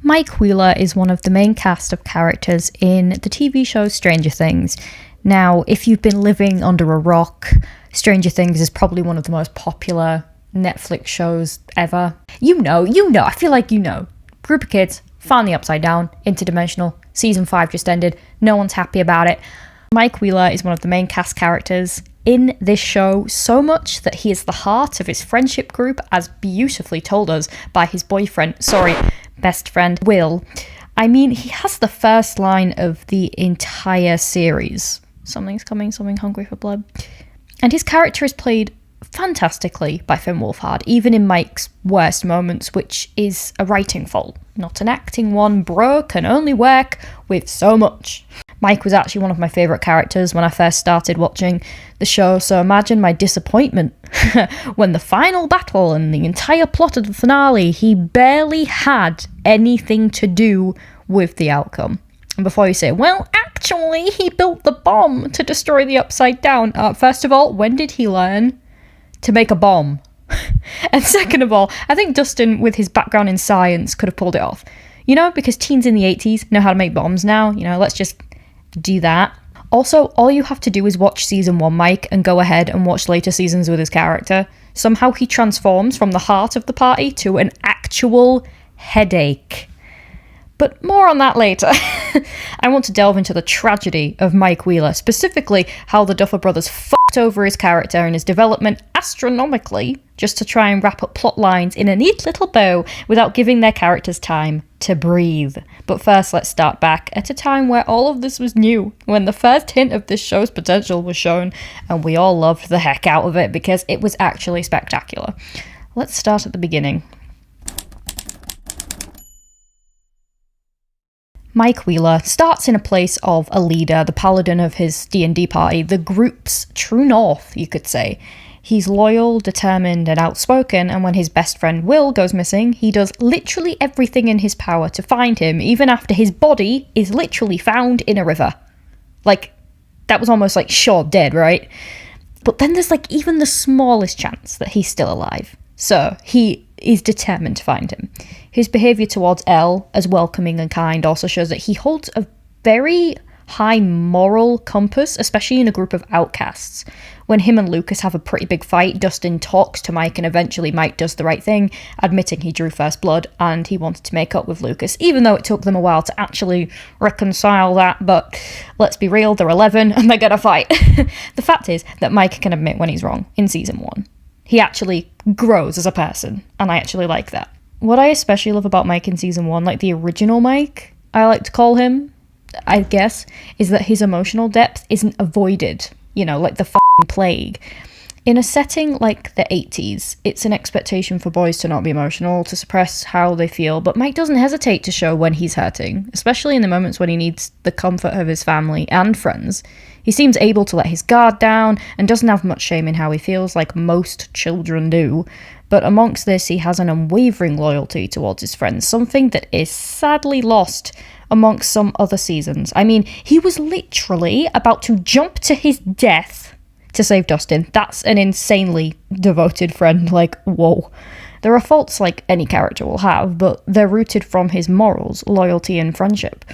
Mike Wheeler is one of the main cast of characters in the TV show Stranger Things. Now, if you've been living under a rock, Stranger Things is probably one of the most popular Netflix shows ever. You know, I feel like you know. Group of kids, found the upside down, interdimensional, season 5 just ended, no one's happy about it. Mike Wheeler is one of the main cast characters in this show, so much that he is the heart of his friendship group, as beautifully told us by his best friend, Will. I mean, he has the first line of the entire series. Something's coming, something hungry for blood. And his character is played fantastically by Finn Wolfhard, even in Mike's worst moments, which is a writing fault, not an acting one. Bro can only work with so much. Mike was actually one of my favourite characters when I first started watching the show, so imagine my disappointment when the final battle and the entire plot of the finale, he barely had anything to do with the outcome. And before you say, well, actually, he built the bomb to destroy the Upside Down. First of all, when did he learn to make a bomb? And second of all, I think Dustin, with his background in science, could have pulled it off. You know, because teens in the 80s know how to make bombs now. You know, let's just do that. Also, all you have to do is watch season 1 Mike and go ahead and watch later seasons with his character. Somehow he transforms from the heart of the party to an actual headache. But more on that later. I want to delve into the tragedy of Mike Wheeler, specifically how the Duffer Brothers fucked over his character and his development astronomically just to try and wrap up plot lines in a neat little bow without giving their characters time to breathe. But first, let's start back at a time where all of this was new, when the first hint of this show's potential was shown, and we all loved the heck out of it because it was actually spectacular. Let's start at the beginning. Mike Wheeler starts in a place of a leader, the paladin of his D&D party, the group's true north, you could say. He's loyal, determined, and outspoken, and when his best friend Will goes missing, he does literally everything in his power to find him, even after his body is literally found in a river. Like, that was almost like sure dead, right? But then there's like even the smallest chance that he's still alive. So he is determined to find him. His behaviour towards Elle, as welcoming and kind, also shows that he holds a very high moral compass, especially in a group of outcasts. When him and Lucas have a pretty big fight, Dustin talks to Mike and eventually Mike does the right thing, admitting he drew first blood and he wanted to make up with Lucas, even though it took them a while to actually reconcile that. But let's be real, they're 11 and they're gonna fight. The fact is that Mike can admit when he's wrong in season 1. He actually grows as a person, and I actually like that. What I especially love about Mike in season 1, like the original Mike, I like to call him, I guess, is that his emotional depth isn't avoided, you know, like the f***ing plague. In a setting like the 80s, it's an expectation for boys to not be emotional, to suppress how they feel, but Mike doesn't hesitate to show when he's hurting, especially in the moments when he needs the comfort of his family and friends. He seems able to let his guard down and doesn't have much shame in how he feels, like most children do. But amongst this, he has an unwavering loyalty towards his friends, something that is sadly lost amongst some other seasons. I mean, he was literally about to jump to his death to save Dustin. That's an insanely devoted friend, like, whoa. There are faults like any character will have, but they're rooted from his morals, loyalty, and friendship.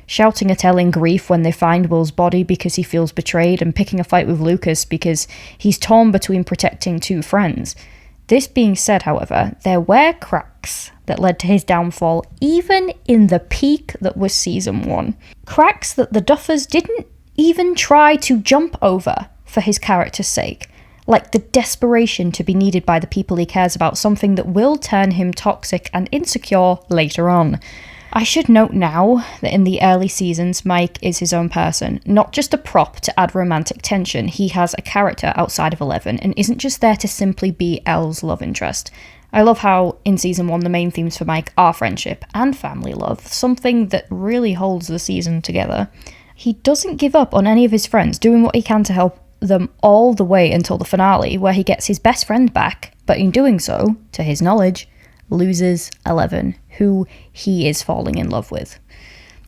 Shouting at Elle in grief when they find Will's body because he feels betrayed, and picking a fight with Lucas because he's torn between protecting two friends. This being said, however, there were cracks that led to his downfall, even in the peak that was season 1. Cracks that the Duffers didn't even try to jump over for his character's sake, like the desperation to be needed by the people he cares about, something that will turn him toxic and insecure later on. I should note now that in the early seasons, Mike is his own person, not just a prop to add romantic tension. He has a character outside of 11 and isn't just there to simply be Elle's love interest. I love how in season 1 the main themes for Mike are friendship and family love, something that really holds the season together. He doesn't give up on any of his friends, doing what he can to help them all the way until the finale, where he gets his best friend back, but in doing so, to his knowledge, loses 11, who he is falling in love with.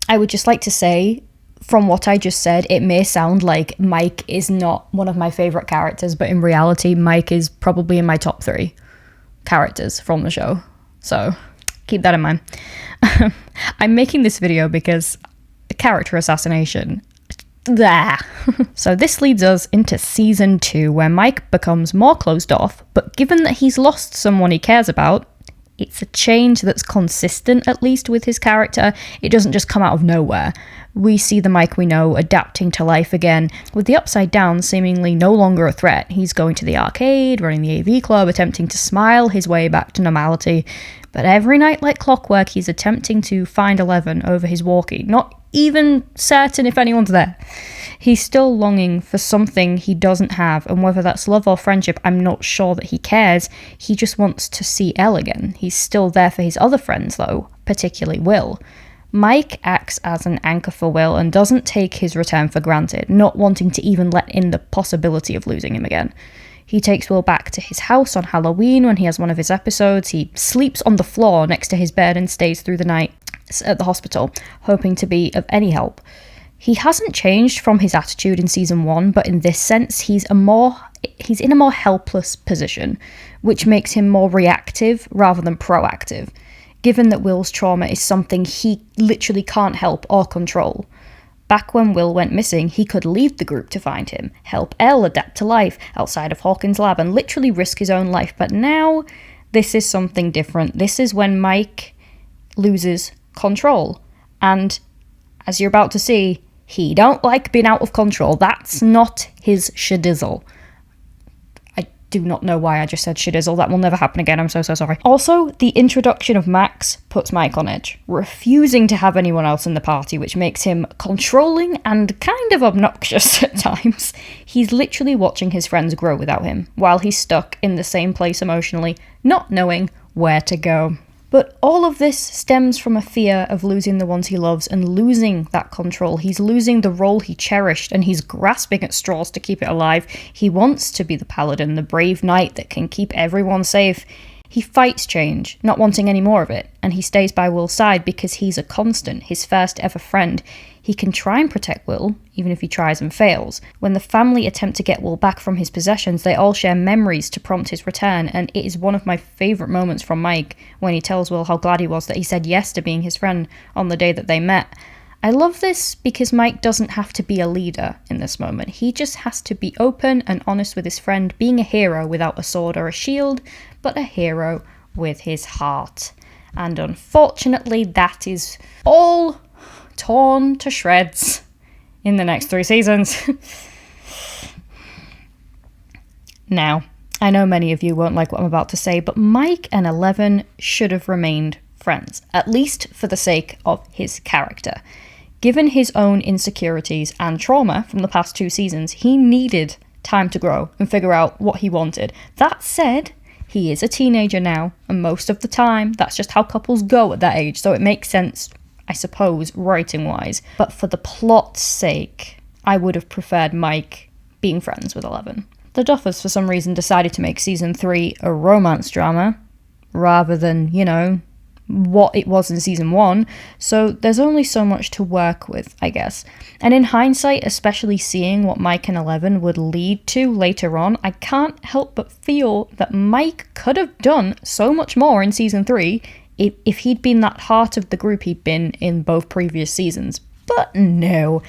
I would just like to say, from what I just said, it may sound like Mike is not one of my favourite characters, but in reality, Mike is probably in my top 3 characters from the show. So, Keep that in mind. I'm making this video because character assassination. There. So this leads us into season 2, where Mike becomes more closed off, but given that he's lost someone he cares about, it's a change that's consistent, at least with his character. It doesn't just come out of nowhere. We see the Mike we know adapting to life again, with the Upside Down seemingly no longer a threat. He's going to the arcade, running the AV club, attempting to smile his way back to normality. But every night, like clockwork, he's attempting to find Eleven over his walkie, not even certain if anyone's there. He's still longing for something he doesn't have, and whether that's love or friendship, I'm not sure that he cares. He just wants to see Elle again. He's still there for his other friends, though, particularly Will. Mike acts as an anchor for Will and doesn't take his return for granted, not wanting to even let in the possibility of losing him again. He takes Will back to his house on Halloween when he has one of his episodes. He sleeps on the floor next to his bed and stays through the night at the hospital, hoping to be of any help. He hasn't changed from his attitude in season 1, but in this sense, he's in a more helpless position, which makes him more reactive rather than proactive, given that Will's trauma is something he literally can't help or control. Back when Will went missing, he could leave the group to find him, help Elle adapt to life outside of Hawkins' lab, and literally risk his own life. But now, this is something different. This is when Mike loses control. And as you're about to see, he don't like being out of control. That's not his shadizzle. I do not know why I just said shadizzle. That will never happen again. I'm so sorry. Also, the introduction of Max puts Mike on edge, refusing to have anyone else in the party, which makes him controlling and kind of obnoxious at times. He's literally watching his friends grow without him, while he's stuck in the same place emotionally, not knowing where to go. But all of this stems from a fear of losing the ones he loves and losing that control. He's losing the role he cherished, and he's grasping at straws to keep it alive. He wants to be the paladin, the brave knight that can keep everyone safe. He fights change, not wanting any more of it, and he stays by Will's side because he's a constant, his first ever friend. He can try and protect Will, even if he tries and fails. When the family attempt to get Will back from his possessions, they all share memories to prompt his return, and it is one of my favourite moments from Mike when he tells Will how glad he was that he said yes to being his friend on the day that they met. I love this because Mike doesn't have to be a leader in this moment. He just has to be open and honest with his friend, being a hero without a sword or a shield, but a hero with his heart. And unfortunately, that is all torn to shreds in the next 3 seasons. Now, I know many of you won't like what I'm about to say, but Mike and Eleven should have remained friends, at least for the sake of his character. Given his own insecurities and trauma from the past 2 seasons, he needed time to grow and figure out what he wanted. That said, he is a teenager now, and most of the time, that's just how couples go at that age, so it makes sense, I suppose, writing-wise. But for the plot's sake, I would have preferred Mike being friends with Eleven. The Duffers, for some reason, decided to make season 3 a romance drama, rather than, what it was in season 1, so there's only so much to work with, I guess. And in hindsight, especially seeing what Mike and Eleven would lead to later on, I can't help but feel that Mike could have done so much more in season 3 if he'd been that heart of the group he'd been in both previous seasons. But no.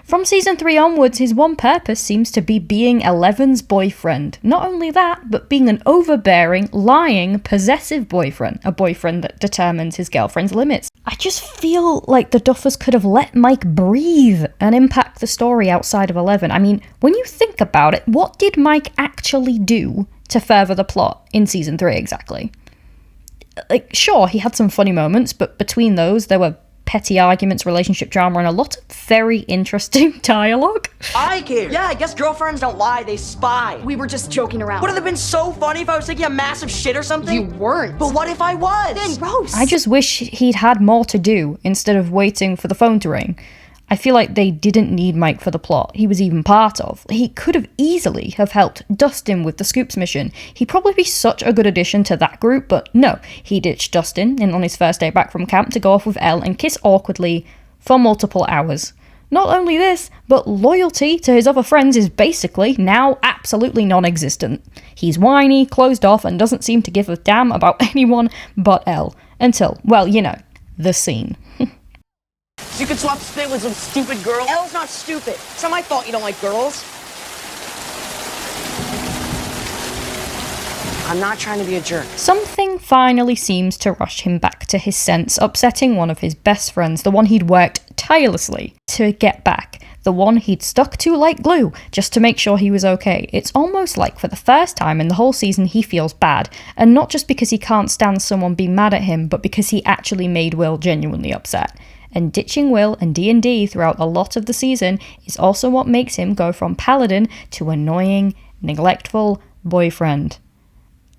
From season 3 onwards, his one purpose seems to be being Eleven's boyfriend. Not only that, but being an overbearing, lying, possessive boyfriend. A boyfriend that determines his girlfriend's limits. I just feel like the Duffers could have let Mike breathe and impact the story outside of Eleven. I mean, when you think about it, what did Mike actually do to further the plot in season 3 exactly? Sure, he had some funny moments, but between those, there were petty arguments, relationship drama, and a lot of very interesting dialogue. I care. Yeah, I guess girlfriends don't lie, they spy. We were just joking around. Would it have been so funny if I was taking a massive shit or something? You weren't. But what if I was? Then gross. I just wish he'd had more to do instead of waiting for the phone to ring. I feel like they didn't need Mike for the plot he was even part of. He could have easily have helped Dustin with the Scoops mission. He'd probably be such a good addition to that group, but no, he ditched Dustin on his first day back from camp to go off with Elle and kiss awkwardly for multiple hours. Not only this, but loyalty to his other friends is basically now absolutely non-existent. He's whiny, closed off, and doesn't seem to give a damn about anyone but Elle. Until, well, you know, the scene. You could swap spit with some stupid girl. Elle's not stupid. It's not my fault you don't like girls. I'm not trying to be a jerk. Something finally seems to rush him back to his sense, upsetting one of his best friends, the one he'd worked tirelessly to get back, the one he'd stuck to like glue, just to make sure he was okay. It's almost like for the first time in the whole season he feels bad, and not just because he can't stand someone being mad at him, but because he actually made Will genuinely upset. And ditching Will and D&D throughout a lot of the season is also what makes him go from paladin to annoying, neglectful boyfriend.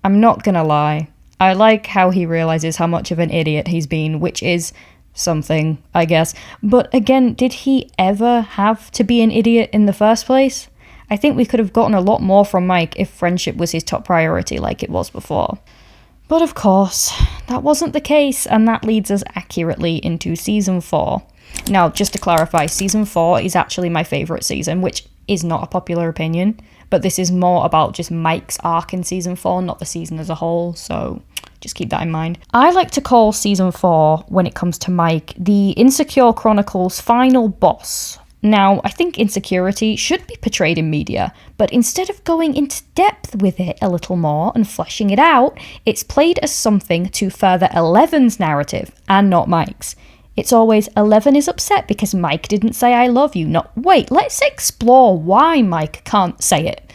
I'm not gonna lie, I like how he realises how much of an idiot he's been, which is something, I guess. But again, did he ever have to be an idiot in the first place? I think we could have gotten a lot more from Mike if friendship was his top priority like it was before. But of course, that wasn't the case, and that leads us accurately into Season 4. Now, just to clarify, Season 4 is actually my favourite season, which is not a popular opinion, but this is more about just Mike's arc in Season 4, not the season as a whole, so just keep that in mind. I like to call Season 4, when it comes to Mike, the Insecure Chronicles' final boss. Now, I think insecurity should be portrayed in media, but instead of going into depth with it a little more and fleshing it out, it's played as something to further Eleven's narrative, and not Mike's. It's always, Eleven is upset because Mike didn't say I love you, not, wait, let's explore why Mike can't say it.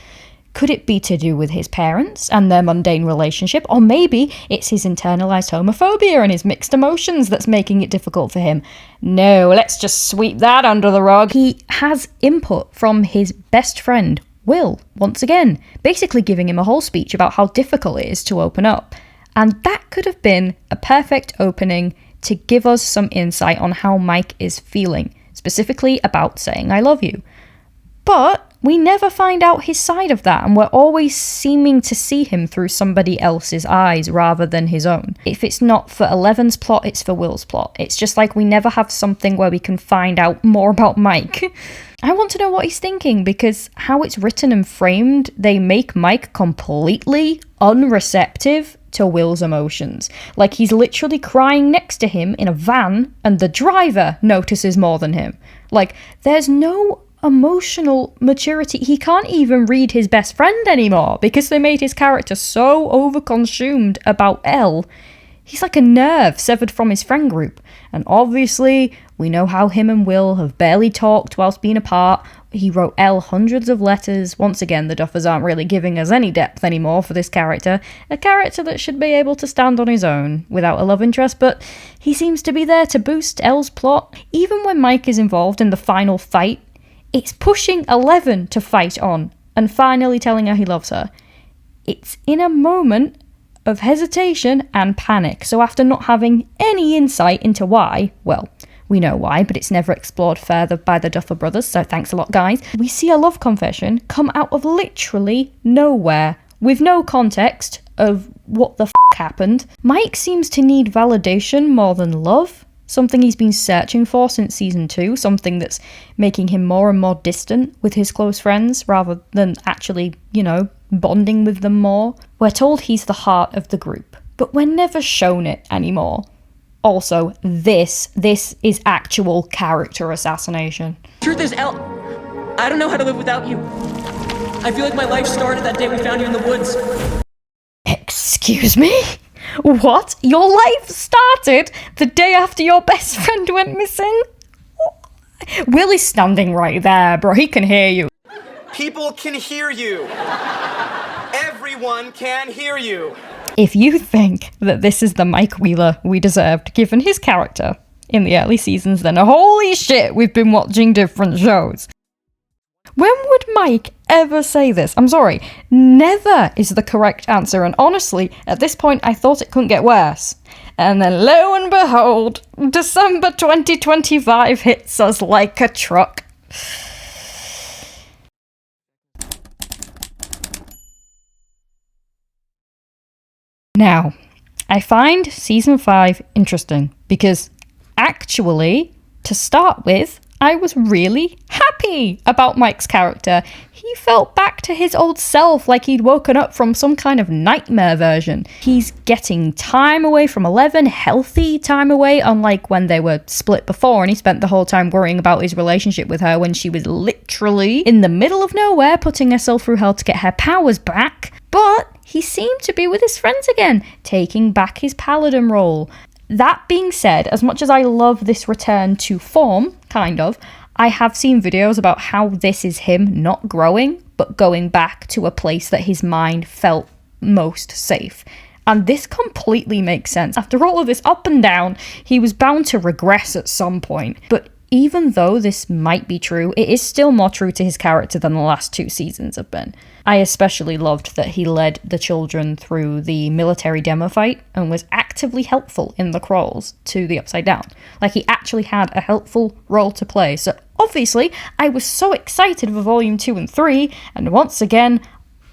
Could it be to do with his parents and their mundane relationship? Or maybe it's his internalized homophobia and his mixed emotions that's making it difficult for him. No, let's just sweep that under the rug. He has input from his best friend, Will, once again, basically giving him a whole speech about how difficult it is to open up. And that could have been a perfect opening to give us some insight on how Mike is feeling, specifically about saying I love you. But we never find out his side of that, and we're always seeming to see him through somebody else's eyes rather than his own. If it's not for Eleven's plot, it's for Will's plot. It's just like we never have something where we can find out more about Mike. I want to know what he's thinking, because how it's written and framed, they make Mike completely unreceptive to Will's emotions. Like he's literally crying next to him in a van, and the driver notices more than him. Like, there's no emotional maturity. He can't even read his best friend anymore because they made his character so overconsumed about Elle. He's like a nerve severed from his friend group. And obviously, we know how him and Will have barely talked whilst being apart. He wrote Elle hundreds of letters. Once again, the Duffers aren't really giving us any depth anymore for this character. A character that should be able to stand on his own without a love interest, but he seems to be there to boost Elle's plot. Even when Mike is involved in the final fight, it's pushing Eleven to fight on and finally telling her he loves her. It's in a moment of hesitation and panic. So after not having any insight into why, well, we know why, but it's never explored further by the Duffer brothers, so thanks a lot, guys. We see a love confession come out of literally nowhere, with no context of what the happened. Mike seems to need validation more than love. Something he's been searching for since season 2, something that's making him more and more distant with his close friends rather than actually, bonding with them more. We're told he's the heart of the group, but we're never shown it anymore. Also, this is actual character assassination. Truth is, Elle, I don't know how to live without you. I feel like my life started that day we found you in the woods. Excuse me? What? Your life started the day after your best friend went missing? Will is standing right there, bro. He can hear you. People can hear you. Everyone can hear you. If you think that this is the Mike Wheeler we deserved, given his character in the early seasons, then holy shit, we've been watching different shows. When would Mike ever say this? I'm sorry, never is the correct answer, and honestly, at this point I thought it couldn't get worse. And then lo and behold, December 2025 hits us like a truck. Now, I find Season 5 interesting because, actually, to start with, I was really happy about Mike's character. He felt back to his old self, like he'd woken up from some kind of nightmare version. He's getting time away from Eleven, healthy time away, unlike when they were split before and he spent the whole time worrying about his relationship with her when she was literally in the middle of nowhere putting herself through hell to get her powers back. But he seemed to be with his friends again, taking back his paladin role. That being said, as much as I love this return to form, kind of, I have seen videos about how this is him not growing, but going back to a place that his mind felt most safe. And this completely makes sense. After all of this up and down, he was bound to regress at some point. But even though this might be true, it is still more true to his character than the last 2 seasons have been. I especially loved that he led the children through the military demo fight and was actively helpful in the crawls to the Upside Down. Like, he actually had a helpful role to play. So obviously, I was so excited for Volume 2 and 3, and once again,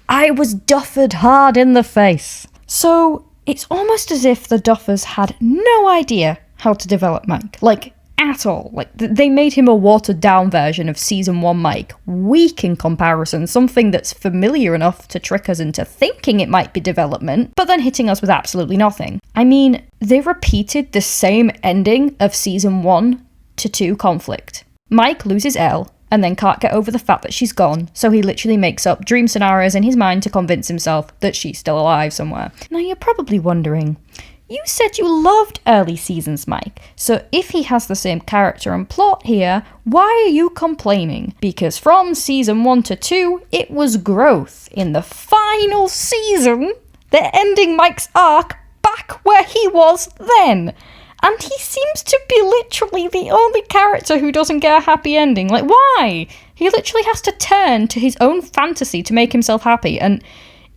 I was duffered hard in the face. So it's almost as if the Duffers had no idea how to develop Mike. Like, at all. Like, they made him a watered down version of season 1 Mike, weak in comparison, something that's familiar enough to trick us into thinking it might be development, but then hitting us with absolutely nothing. I mean, they repeated the same ending of season 1 to 2 conflict. Mike loses Elle and then can't get over the fact that she's gone, so he literally makes up dream scenarios in his mind to convince himself that she's still alive somewhere. Now you're probably wondering, you said you loved early seasons, Mike, so if he has the same character and plot here, why are you complaining? Because from season 1 to 2, it was growth. In the final season, they're ending Mike's arc back where he was then. And he seems to be literally the only character who doesn't get a happy ending. Like, why? He literally has to turn to his own fantasy to make himself happy, and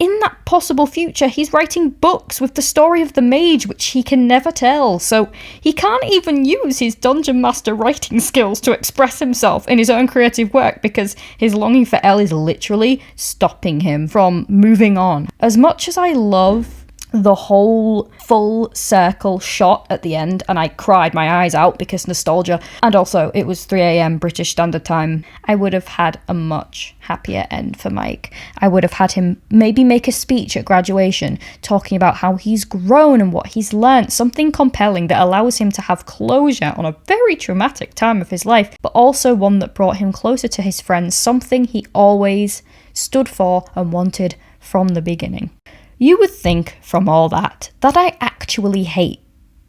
in that possible future, he's writing books with the story of the mage, which he can never tell, so he can't even use his dungeon master writing skills to express himself in his own creative work because his longing for Elle is literally stopping him from moving on. As much as I love the whole full circle shot at the end, and I cried my eyes out because nostalgia, and also it was 3 a.m. British Standard Time, I would have had a much happier end for Mike. I would have had him maybe make a speech at graduation talking about how he's grown and what he's learnt, something compelling that allows him to have closure on a very traumatic time of his life, but also one that brought him closer to his friends, something he always stood for and wanted from the beginning. You would think from all that I actually hate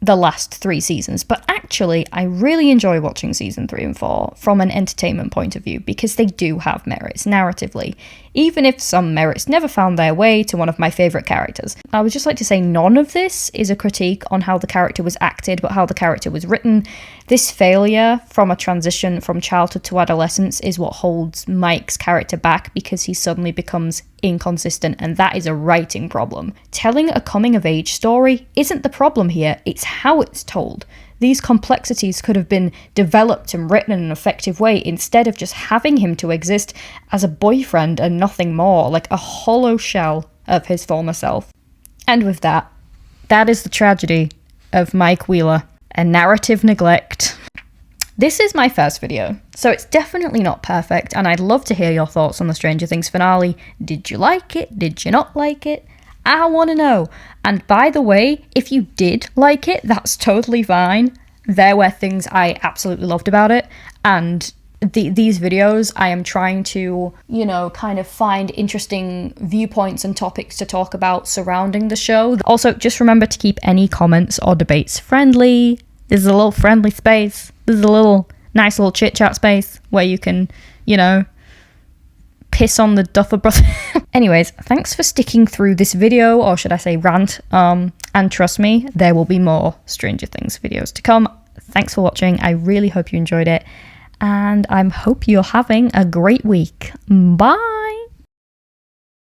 the last 3 seasons, but actually I really enjoy watching season 3 and 4 from an entertainment point of view because they do have merits narratively, even if some merits never found their way to one of my favourite characters. I would just like to say none of this is a critique on how the character was acted, but how the character was written. This failure from a transition from childhood to adolescence is what holds Mike's character back because he suddenly becomes inconsistent, and that is a writing problem. Telling a coming-of-age story isn't the problem here, it's how it's told. These complexities could have been developed and written in an effective way instead of just having him to exist as a boyfriend and nothing more, like a hollow shell of his former self. And with that, that is the tragedy of Mike Wheeler and narrative neglect. This is my first video, so it's definitely not perfect, and I'd love to hear your thoughts on the Stranger Things finale. Did you like it? Did you not like it? I want to know. And by the way, if you did like it, that's totally fine. There were things I absolutely loved about it, and these videos I am trying to, kind of find interesting viewpoints and topics to talk about surrounding the show. Also, just remember to keep any comments or debates friendly. This is a little friendly space. This is a little nice little chit-chat space where you can, piss on the Duffer Brothers. Anyways, thanks for sticking through this video, or should I say rant, and trust me, there will be more Stranger Things videos to come. Thanks for watching. I really hope you enjoyed it, and I hope you're having a great week. Bye!